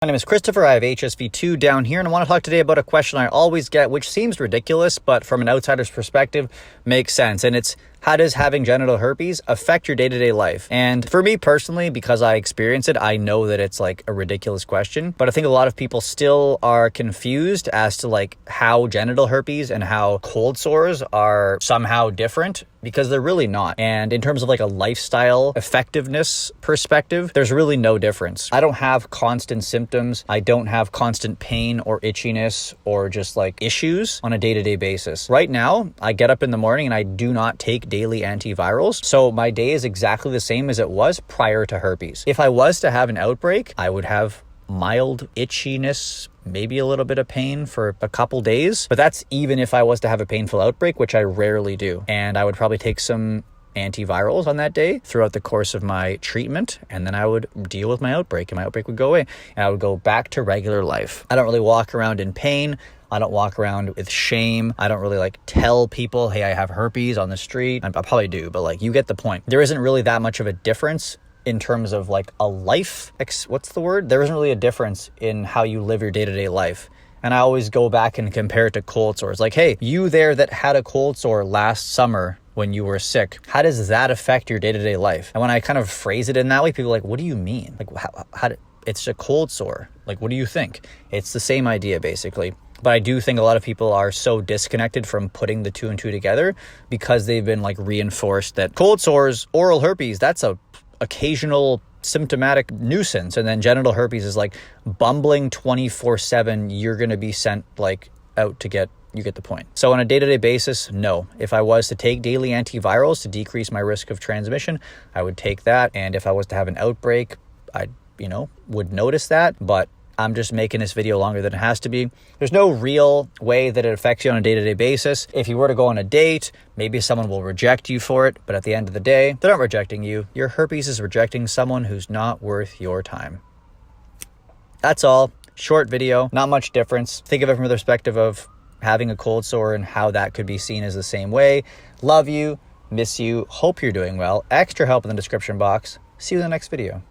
My name is Christopher. I have HSV2 down here, and I want to talk today about a question I always get, which seems ridiculous, but from an outsider's perspective, makes sense. And it's, how does having genital herpes affect your day-to-day life? And for me personally, because I experience it, I know that it's like a ridiculous question, but I think a lot of people still are confused as to like how genital herpes and how cold sores are somehow different, because they're really not. And in terms of like a lifestyle effectiveness perspective, there's really no difference. I don't have constant symptoms. I don't have constant pain or itchiness or just like issues on a day-to-day basis. Right now, I get up in the morning and I do not take daily antivirals. So my day is exactly the same as it was prior to herpes. If I was to have an outbreak, I would have mild itchiness, maybe a little bit of pain for a couple days, but that's even if I was to have a painful outbreak, which I rarely do. And I would probably take some antivirals on that day throughout the course of my treatment, and then I would deal with my outbreak, and my outbreak would go away, and I would go back to regular life. I don't really walk around in pain. I don't walk around with shame. I don't really like tell people, hey, I have herpes on the street. I probably do, but like, you get the point. There isn't really that much of a difference in terms of like a life, what's the word? There isn't really a difference in how you live your day-to-day life. And I always go back and compare it to cold sores. Like, hey, you there that had a cold sore last summer when you were sick, how does that affect your day-to-day life? And when I kind of phrase it in that way, people are like, what do you mean? Like, it's a cold sore. Like, what do you think? It's the same idea, basically. But I do think a lot of people are so disconnected from putting the two and two together because they've been like reinforced that cold sores, oral herpes, that's a occasional symptomatic nuisance. And then genital herpes is like bumbling 24/7. You're going to be sent like out to get, you get the point. So on a day-to-day basis, no. If I was to take daily antivirals to decrease my risk of transmission, I would take that. And if I was to have an outbreak, I, would notice that. But I'm just making this video longer than it has to be. There's no real way that it affects you on a day-to-day basis. If you were to go on a date, maybe someone will reject you for it, but at the end of the day, they're not rejecting you. Your herpes is rejecting someone who's not worth your time. That's all. Short video, not much difference. Think of it from the perspective of having a cold sore and how that could be seen as the same way. Love you, miss you, hope you're doing well. Extra help in the description box. See you in the next video.